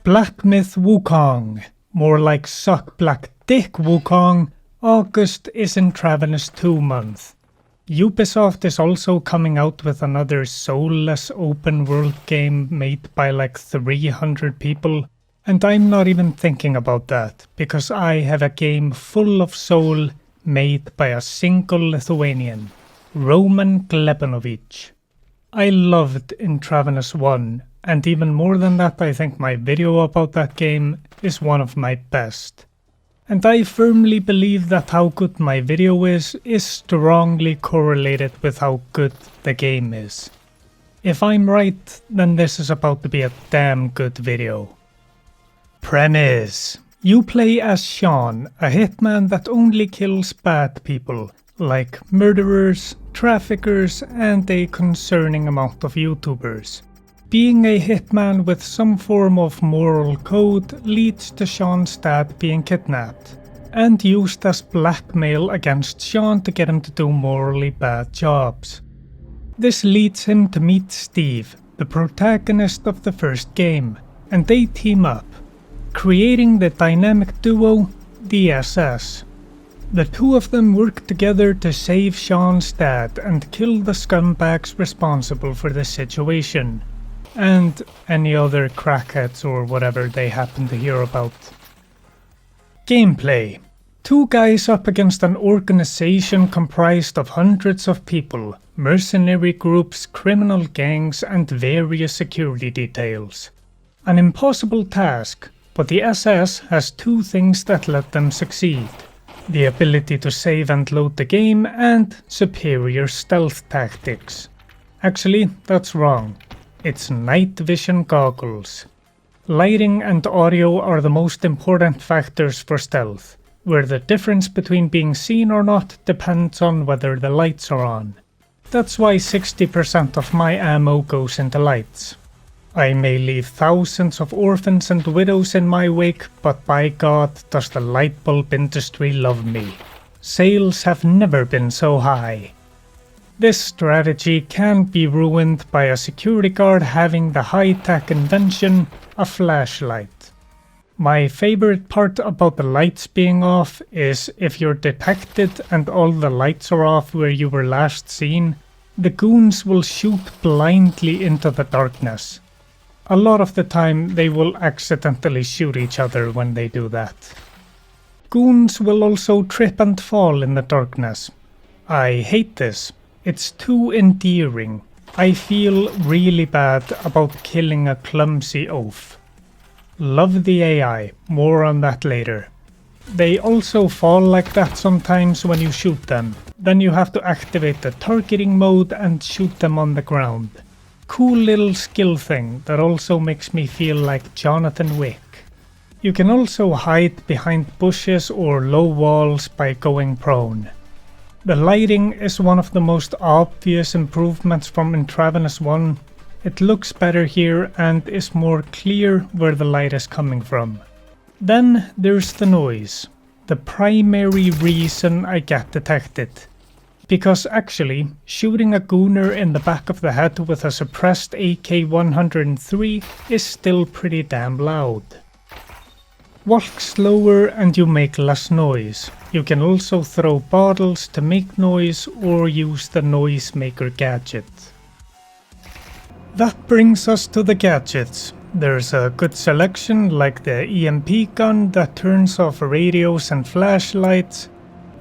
Black Myth Wukong, more like Suck Black Dick Wukong, August is Intravenous 2 month. Ubisoft is also coming out with another soulless open world game made by like 300 people, and I'm not even thinking about that, because I have a game full of soul made by a single Lithuanian, Roman Glebanovic. I loved Intravenous 1, and even more than that, I think my video about that game is one of my best. And I firmly believe that how good my video is strongly correlated with how good the game is. If I'm right, then this is about to be a damn good video. Premise: you play as Sean, a hitman that only kills bad people, like murderers, traffickers, and a concerning amount of YouTubers. Being a hitman with some form of moral code leads to Sean's dad being kidnapped, and used as blackmail against Sean to get him to do morally bad jobs. This leads him to meet Steve, the protagonist of the first game, and they team up, creating the dynamic duo, the SS. The two of them work together to save Sean's dad and kill the scumbags responsible for the situation, and any other crackheads or whatever they happen to hear about. Gameplay: two guys up against an organization comprised of hundreds of people, mercenary groups, criminal gangs, and various security details. An impossible task, but the SS has two things that let them succeed: the ability to save and load the game and superior stealth tactics. Actually, that's wrong. It's night vision goggles. Lighting and audio are the most important factors for stealth, where the difference between being seen or not depends on whether the lights are on. That's why 60% of my ammo goes into lights. I may leave thousands of orphans and widows in my wake, but by God does the light bulb industry love me. Sales have never been so high. This strategy can be ruined by a security guard having the high-tech invention, a flashlight. My favorite part about the lights being off is if you're detected and all the lights are off where you were last seen, the goons will shoot blindly into the darkness. A lot of the time they will accidentally shoot each other when they do that. Goons will also trip and fall in the darkness. I hate this. It's too endearing. I feel really bad about killing a clumsy oaf. Love the AI, more on that later. They also fall like that sometimes when you shoot them. Then you have to activate the targeting mode and shoot them on the ground. Cool little skill thing that also makes me feel like Jonathan Wick. You can also hide behind bushes or low walls by going prone. The lighting is one of the most obvious improvements from Intravenous 1. It looks better here and is more clear where the light is coming from. Then there's the noise, the primary reason I get detected. Because actually, shooting a gooner in the back of the head with a suppressed AK-103 is still pretty damn loud. Walk slower and you make less noise. You can also throw bottles to make noise or use the noisemaker gadget. That brings us to the gadgets. There's a good selection like the EMP gun that turns off radios and flashlights,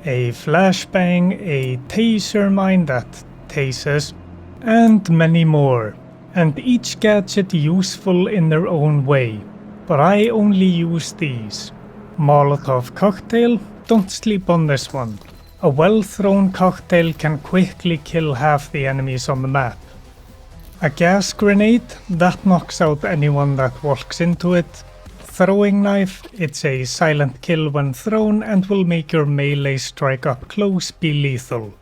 a flashbang, a taser mine that tases, and many more. And each gadget useful in their own way. But I only use these. Molotov cocktail, don't sleep on this one. A well-thrown cocktail can quickly kill half the enemies on the map. A gas grenade, that knocks out anyone that walks into it. Throwing knife, it's a silent kill when thrown and will make your melee strike up close be lethal.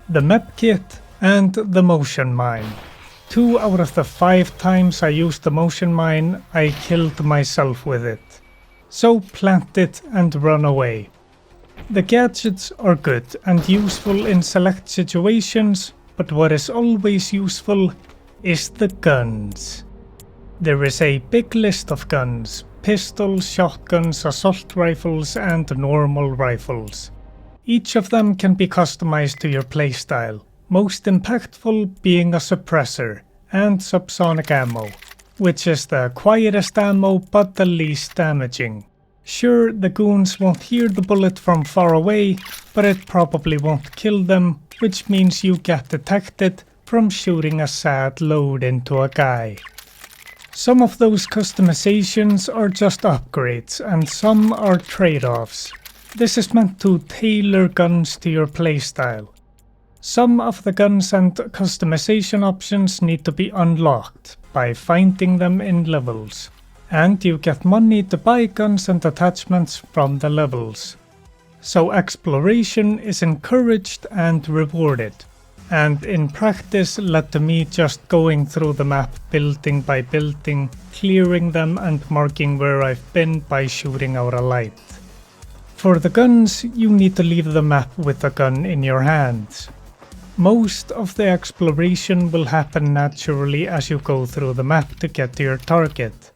The medkit and the motion mine. 2 out of the 5 times I used the motion mine, I killed myself with it. So plant it and run away. The gadgets are good and useful in select situations, but what is always useful is the guns. There is a big list of guns, pistols, shotguns, assault rifles, and normal rifles. Each of them can be customized to your playstyle, most impactful being a suppressor and subsonic ammo, which is the quietest ammo but the least damaging. Sure, the goons won't hear the bullet from far away, but it probably won't kill them, which means you get detected from shooting a sad load into a guy. Some of those customizations are just upgrades and some are trade-offs. This is meant to tailor guns to your playstyle. Some of the guns and customization options need to be unlocked by finding them in levels, and you get money to buy guns and attachments from the levels. So exploration is encouraged and rewarded, and in practice led to me just going through the map building by building, clearing them and marking where I've been by shooting out a light. For the guns, you need to leave the map with a gun in your hands. Most of the exploration will happen naturally as you go through the map to get to your target.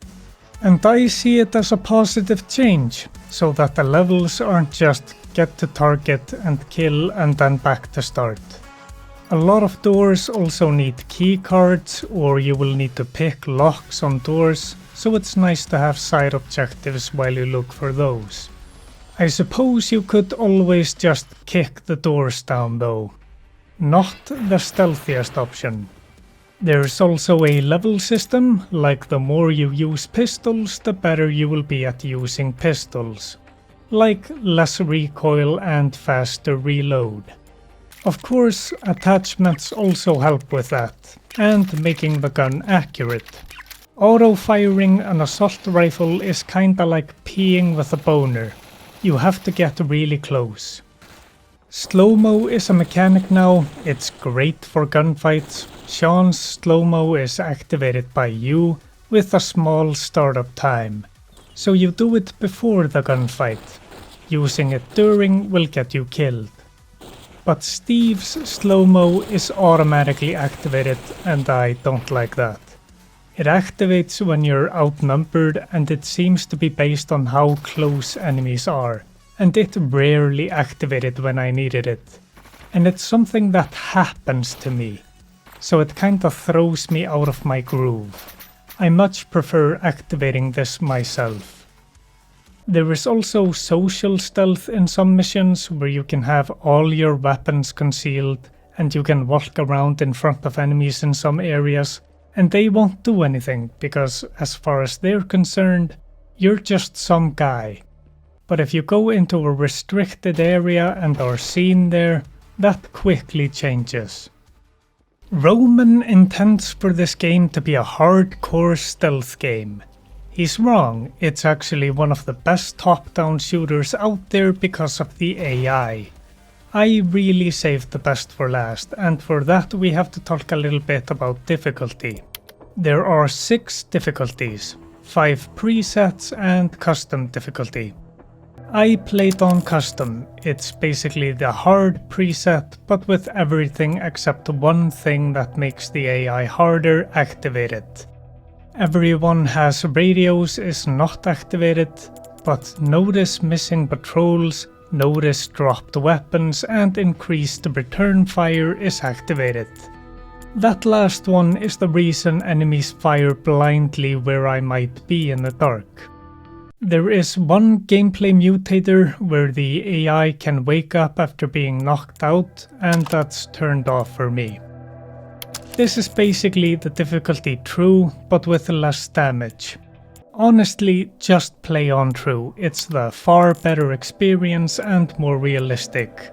And I see it as a positive change, so that the levels aren't just get to target and kill and then back to start. A lot of doors also need key cards, or you will need to pick locks on doors, so it's nice to have side objectives while you look for those. I suppose you could always just kick the doors down though. Not the stealthiest option. There's also a level system, like the more you use pistols, the better you will be at using pistols. Like less recoil and faster reload. Of course, attachments also help with that, and making the gun accurate. Auto-firing an assault rifle is kinda like peeing with a boner. You have to get really close. Slow-mo is a mechanic now, it's great for gunfights. Sean's slow-mo is activated by you with a small startup time, so you do it before the gunfight. Using it during will get you killed. But Steve's slow-mo is automatically activated and I don't like that. It activates when you're outnumbered and it seems to be based on how close enemies are. And it rarely activated when I needed it. And it's something that happens to me, so it kinda throws me out of my groove. I much prefer activating this myself. There is also social stealth in some missions where you can have all your weapons concealed and you can walk around in front of enemies in some areas and they won't do anything because as far as they're concerned, you're just some guy. But if you go into a restricted area and are seen there, that quickly changes. Roman intends for this game to be a hardcore stealth game. He's wrong, it's actually one of the best top-down shooters out there because of the AI. I really saved the best for last, and for that we have to talk a little bit about difficulty. There are 6 difficulties, 5 presets and custom difficulty. I played on custom. It's basically the hard preset but with everything except one thing that makes the AI harder activated. Everyone has radios is not activated, but notice missing patrols, notice dropped weapons and increased return fire is activated. That last one is the reason enemies fire blindly where I might be in the dark. There is one gameplay mutator where the AI can wake up after being knocked out, and that's turned off for me. This is basically the difficulty true, but with less damage. Honestly, just play on true, it's the far better experience and more realistic.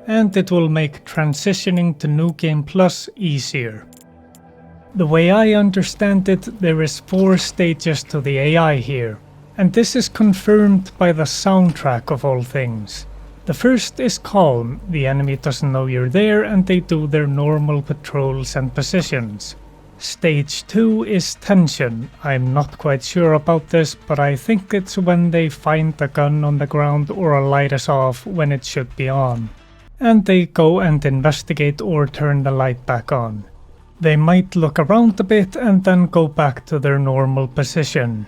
And it will make transitioning to New Game Plus easier. The way I understand it, there is 4 stages to the AI here. And this is confirmed by the soundtrack of all things. The first is calm, the enemy doesn't know you're there and they do their normal patrols and positions. Stage 2 is tension, I'm not quite sure about this, but I think it's when they find the gun on the ground or a light is off when it should be on. And they go and investigate or turn the light back on. They might look around a bit and then go back to their normal position.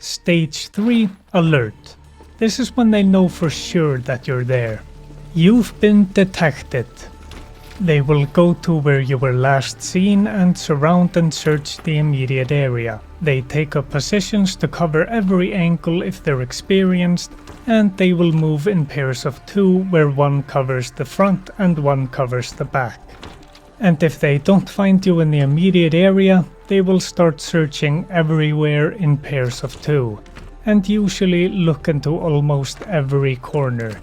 Stage 3 Alert. This is when they know for sure that you're there. You've been detected. They will go to where you were last seen and surround and search the immediate area. They take up positions to cover every angle if they're experienced, and they will move in pairs of 2 where one covers the front and one covers the back. And if they don't find you in the immediate area, they will start searching everywhere in pairs of 2, and usually look into almost every corner.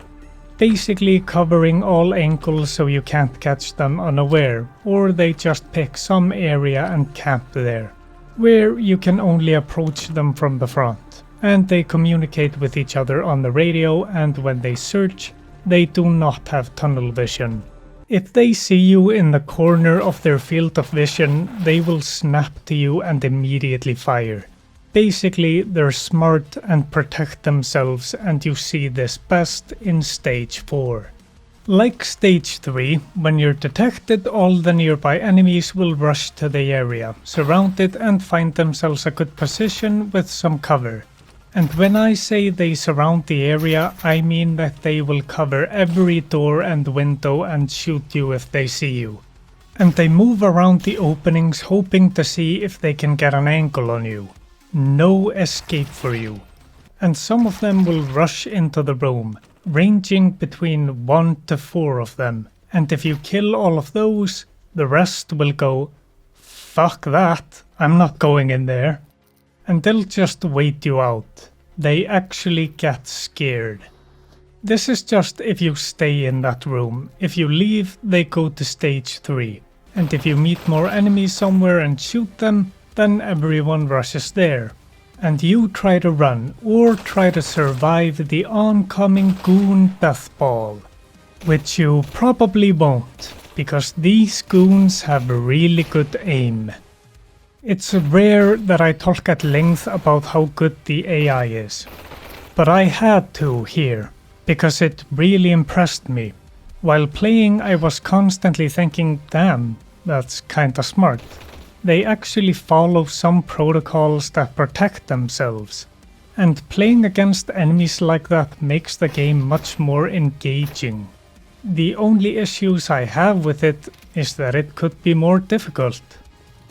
Basically covering all angles so you can't catch them unaware, or they just pick some area and camp there, where you can only approach them from the front. And they communicate with each other on the radio, and when they search, they do not have tunnel vision. If they see you in the corner of their field of vision, they will snap to you and immediately fire. Basically, they're smart and protect themselves, and you see this best in Stage 4. Like Stage 3, when you're detected, all the nearby enemies will rush to the area, surround it and find themselves a good position with some cover. And when I say they surround the area, I mean that they will cover every door and window and shoot you if they see you. And they move around the openings hoping to see if they can get an angle on you. No escape for you. And some of them will rush into the room, ranging between 1 to 4 of them. And if you kill all of those, the rest will go, "Fuck that, I'm not going in there." And they'll just wait you out. They actually get scared. This is just if you stay in that room. If you leave, they go to Stage 3. And if you meet more enemies somewhere and shoot them, then everyone rushes there. And you try to run or try to survive the oncoming goon death ball. Which you probably won't, because these goons have really good aim. It's rare that I talk at length about how good the AI is. But I had to here, because it really impressed me. While playing, I was constantly thinking, damn, that's kinda smart. They actually follow some protocols that protect themselves. And playing against enemies like that makes the game much more engaging. The only issues I have with it is that it could be more difficult.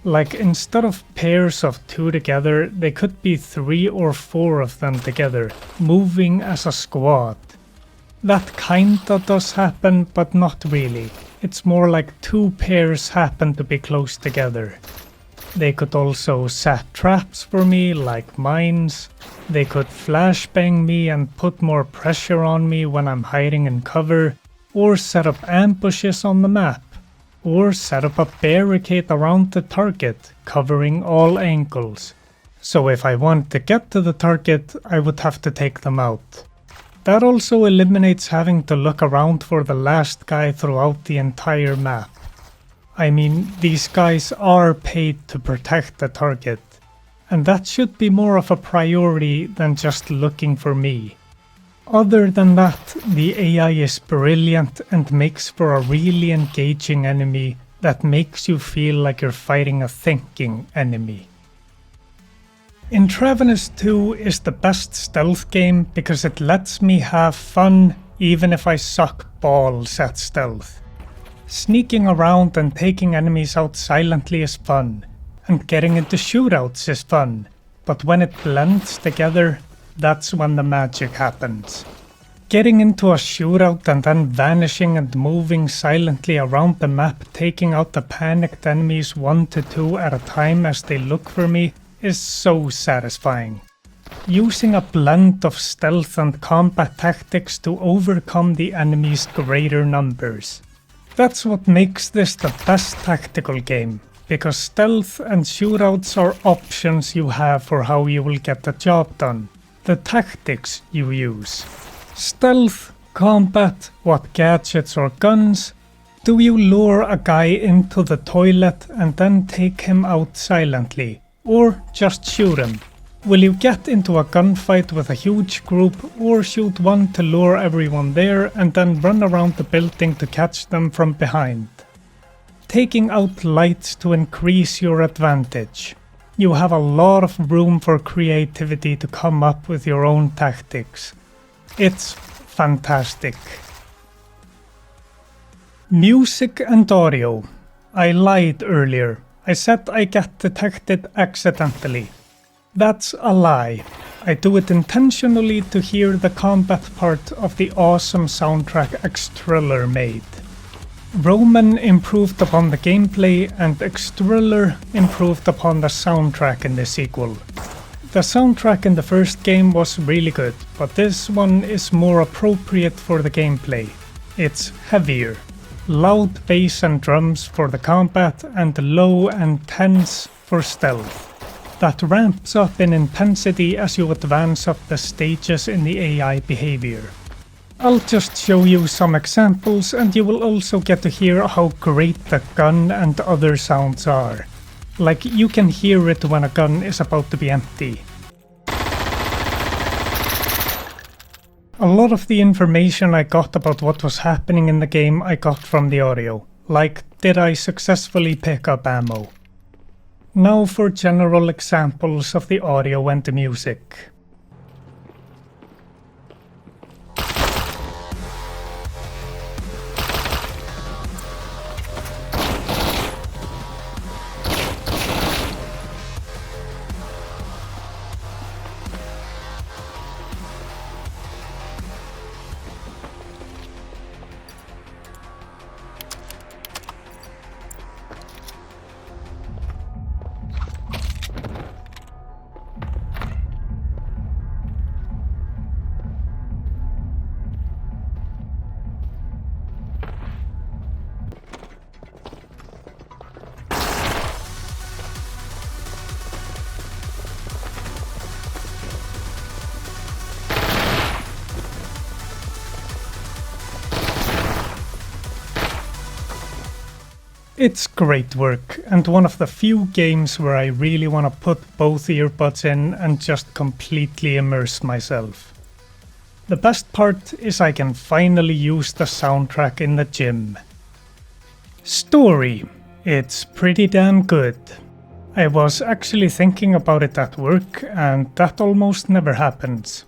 Like instead of pairs of 2 together, they could be 3 or 4 of them together, moving as a squad. That kinda does happen, but not really. It's more like 2 pairs happen to be close together. They could also set traps for me, like mines. They could flashbang me and put more pressure on me when I'm hiding in cover, or set up ambushes on the map, or set up a barricade around the target, covering all angles. So if I want to get to the target, I would have to take them out. That also eliminates having to look around for the last guy throughout the entire map. I mean, these guys are paid to protect the target, and that should be more of a priority than just looking for me. Other than that, the AI is brilliant and makes for a really engaging enemy that makes you feel like you're fighting a thinking enemy. Intravenous 2 is the best stealth game because it lets me have fun even if I suck balls at stealth. Sneaking around and taking enemies out silently is fun, and getting into shootouts is fun, but when it blends together, that's when the magic happens. Getting into a shootout and then vanishing and moving silently around the map, taking out the panicked enemies 1 to 2 at a time as they look for me, is so satisfying. Using a blend of stealth and combat tactics to overcome the enemy's greater numbers. That's what makes this the best tactical game, because stealth and shootouts are options you have for how you will get the job done, the tactics you use. Stealth, combat, what gadgets or guns? Do you lure a guy into the toilet and then take him out silently? Or just shoot him? Will you get into a gunfight with a huge group or shoot one to lure everyone there and then run around the building to catch them from behind? Taking out lights to increase your advantage. You have a lot of room for creativity to come up with your own tactics. It's fantastic. Music and audio. I lied earlier. I said I get detected accidentally. That's a lie. I do it intentionally to hear the combat part of the awesome soundtrack Xtriller made. Roman improved upon the gameplay and Xtriller improved upon the soundtrack in the sequel. The soundtrack in the first game was really good, but this one is more appropriate for the gameplay. It's heavier. Loud bass and drums for the combat and low and tense for stealth. That ramps up in intensity as you advance up the stages in the AI behavior. I'll just show you some examples and you will also get to hear how great the gun and other sounds are. Like you can hear it when a gun is about to be empty. A lot of the information I got about what was happening in the game I got from the audio. Like, did I successfully pick up ammo? Now for general examples of the audio and the music. It's great work, and one of the few games where I really want to put both earbuds in and just completely immerse myself. The best part is I can finally use the soundtrack in the gym. Story. It's pretty damn good. I was actually thinking about it at work, and that almost never happens.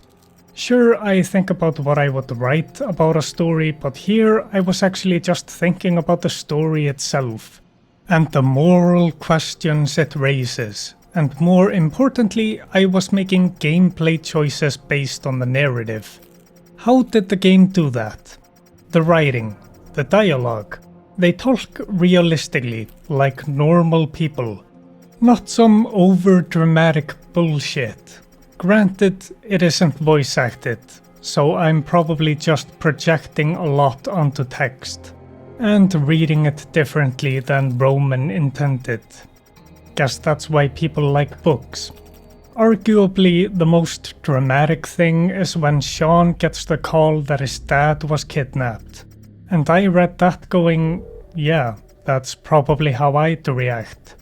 Sure, I think about what I would write about a story, but here I was actually just thinking about the story itself, and the moral questions it raises, and more importantly, I was making gameplay choices based on the narrative. How did the game do that? The writing, the dialogue. They talk realistically, like normal people. Not some over-dramatic bullshit. Granted, it isn't voice acted, so I'm probably just projecting a lot onto text, and reading it differently than Roman intended. Guess that's why people like books. Arguably, the most dramatic thing is when Sean gets the call that his dad was kidnapped. And I read that going, yeah, that's probably how I'd react.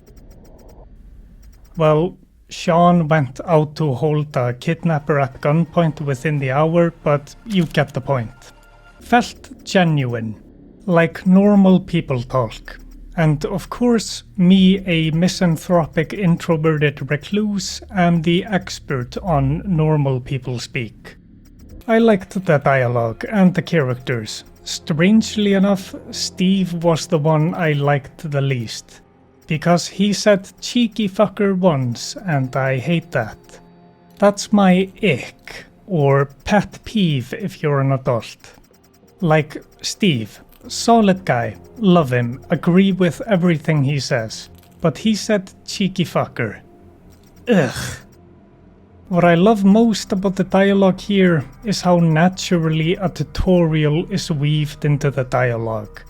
Well, Sean went out to hold the kidnapper at gunpoint within the hour, but you get the point. Felt genuine, like normal people talk. And of course, me, a misanthropic introverted recluse, am the expert on normal people speak. I liked the dialogue and the characters. Strangely enough, Steve was the one I liked the least. Because he said cheeky fucker once, and I hate that. That's my ick, or pet peeve if you're an adult. Like Steve, solid guy, love him, agree with everything he says. But he said cheeky fucker. Ugh. What I love most about the dialogue here is how naturally a tutorial is weaved into the dialogue.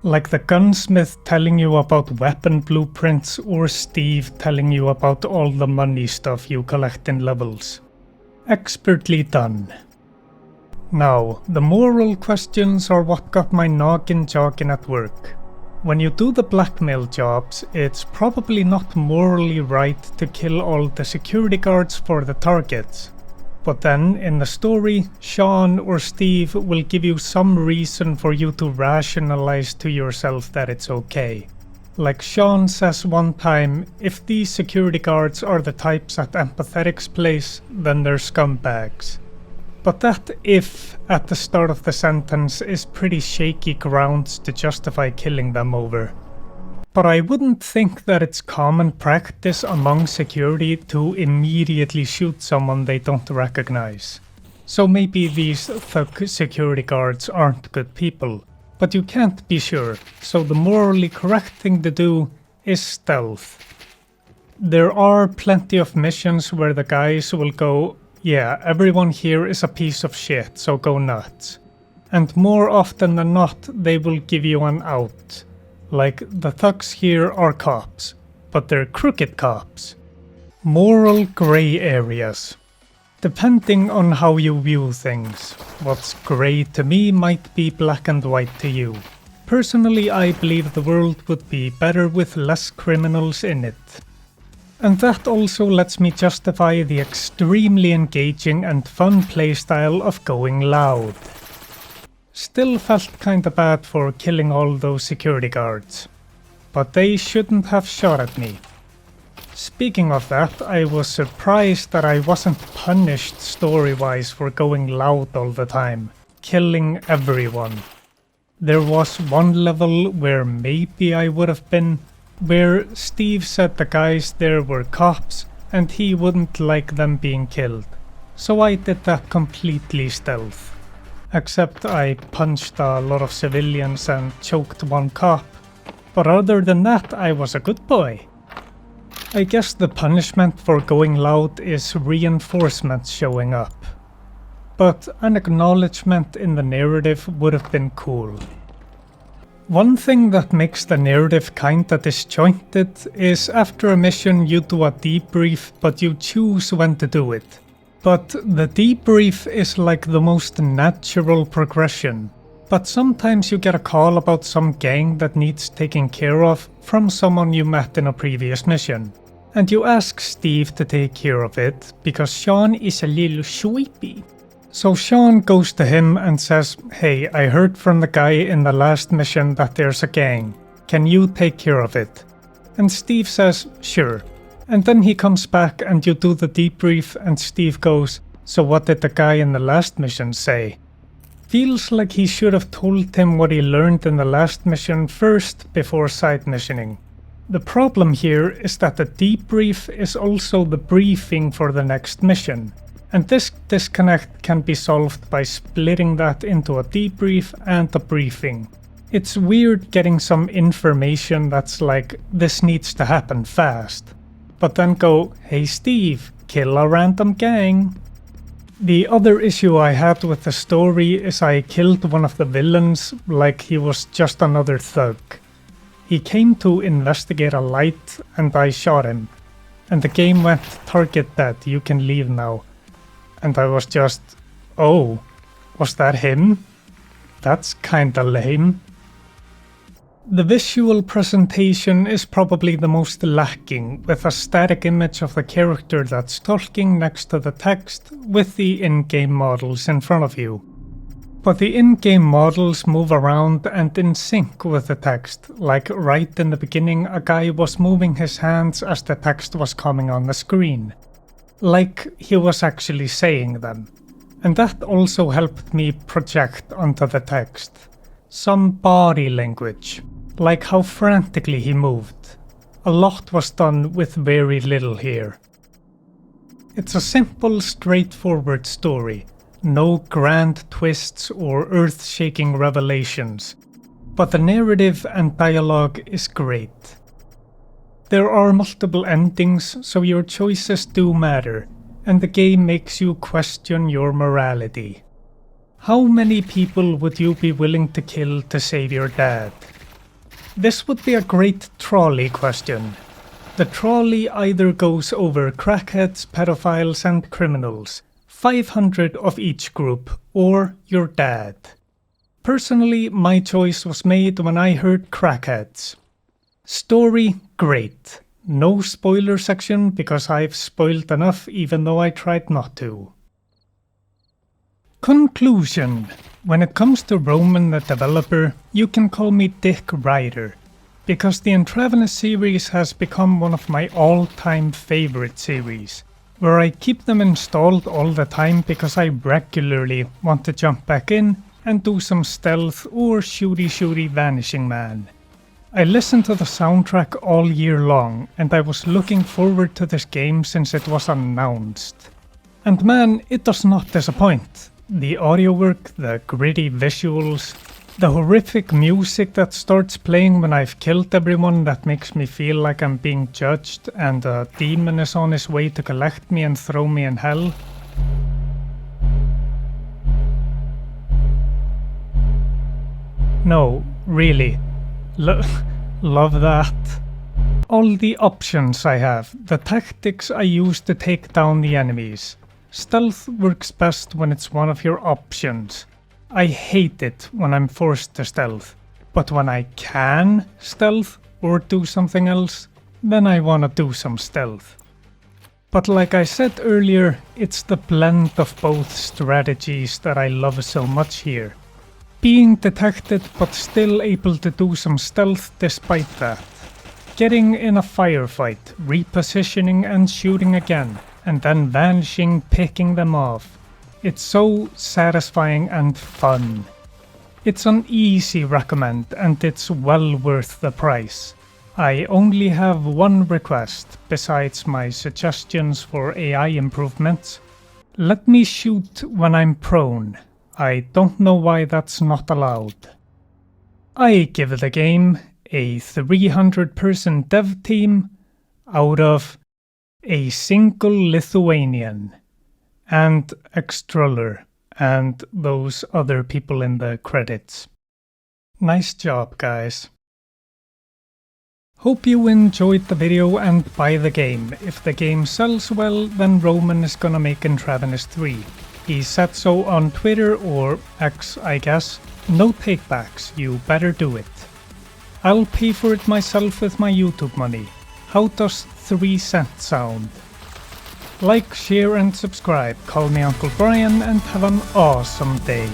Like the gunsmith telling you about weapon blueprints or Steve telling you about all the money stuff you collect in levels. Expertly done. Now, the moral questions are what got my noggin jogging at work. When you do the blackmail jobs, it's probably not morally right to kill all the security guards for the targets. But then, in the story, Sean or Steve will give you some reason for you to rationalize to yourself that it's okay. Like Sean says one time, if these security guards are the types at Empathetic's place, then they're scumbags. But that "if" at the start of the sentence is pretty shaky grounds to justify killing them over. But I wouldn't think that it's common practice among security to immediately shoot someone they don't recognize. So maybe these thug security guards aren't good people, but you can't be sure, so the morally correct thing to do is stealth. There are plenty of missions where the guys will go, "Yeah, everyone here is a piece of shit, so go nuts." And more often than not, they will give you an out. Like, the thugs here are cops, but they're crooked cops. Moral grey areas. Depending on how you view things, what's grey to me might be black and white to you. Personally, I believe the world would be better with less criminals in it. And that also lets me justify the extremely engaging and fun playstyle of going loud. Still felt kinda bad for killing all those security guards, but they shouldn't have shot at me. Speaking of that, I was surprised that I wasn't punished story-wise for going loud all the time, killing everyone. There was one level where maybe I would have been, where Steve said the guys there were cops and he wouldn't like them being killed, so I did that completely stealth. Except I punched a lot of civilians and choked one cop, but other than that I was a good boy. I guess the punishment for going loud is reinforcements showing up, but an acknowledgement in the narrative would have been cool. One thing that makes the narrative kinda disjointed is after a mission you do a debrief, but you choose when to do it. But the debrief is like the most natural progression. But sometimes you get a call about some gang that needs taking care of from someone you met in a previous mission. And you ask Steve to take care of it, because Sean is a little sleepy. So Sean goes to him and says, "Hey, I heard from the guy in the last mission that there's a gang. Can you take care of it?" And Steve says, "Sure." And then he comes back and you do the debrief and Steve goes, "So what did the guy in the last mission say?" Feels like he should have told him what he learned in the last mission first before side missioning. The problem here is that the debrief is also the briefing for the next mission. And this disconnect can be solved by splitting that into a debrief and a briefing. It's weird getting some information that's like, this needs to happen fast. But then go, "Hey Steve, kill a random gang." The other issue I had with the story is I killed one of the villains like he was just another thug. He came to investigate a light and I shot him. And the game went, "Target dead, you can leave now." And I was just, oh, was that him? That's kinda lame. The visual presentation is probably the most lacking, with a static image of the character that's talking next to the text with the in-game models in front of you. But the in-game models move around and in sync with the text, like right in the beginning a guy was moving his hands as the text was coming on the screen. Like he was actually saying them. And that also helped me project onto the text. Some body language, like how frantically he moved. A lot was done with very little here. It's a simple, straightforward story. No grand twists or earth-shaking revelations. But the narrative and dialogue is great. There are multiple endings, so your choices do matter, and the game makes you question your morality. How many people would you be willing to kill to save your dad? This would be a great trolley question. The trolley either goes over crackheads, pedophiles and criminals, 500 of each group, or your dad. Personally, my choice was made when I heard crackheads. Story, great. No spoiler section because I've spoiled enough even though I tried not to. Conclusion. When it comes to Roman the developer, you can call me Dick Ryder. because the Intravenous series has become one of my all-time favorite series, where I keep them installed all the time because I regularly want to jump back in and do some stealth or shooty vanishing man. I listened to the soundtrack all year long and I was looking forward to this game since it was announced. And man, it does not disappoint. The audio work, the gritty visuals, the horrific music that starts playing when I've killed everyone that makes me feel like I'm being judged and a demon is on his way to collect me and throw me in hell. No, really. Love that. All the options I have, the tactics I use to take down the enemies. Stealth works best when it's one of your options. I hate it when I'm forced to stealth, but when I can stealth or do something else, then I wanna do some stealth. But like I said earlier, it's the blend of both strategies that I love so much here. Being detected but still able to do some stealth despite that. Getting in a firefight, repositioning and shooting again, and then vanishing, picking them off. It's so satisfying and fun. It's an easy recommend and it's well worth the price. I only have one request besides my suggestions for AI improvements. Let me shoot when I'm prone. I don't know why that's not allowed. I give the game a 300-person dev team out of a single Lithuanian and Extruller and those other people in the credits. Nice job, guys. Hope you enjoyed the video and buy the game. If the game sells well, then Roman is gonna make Intravenous 3. He said so on Twitter or X, I guess. No takebacks, you better do it. I'll pay for it myself with my YouTube money. How does 3 cents sound? Like, share and subscribe. Call me Uncle Brian and have an awesome day.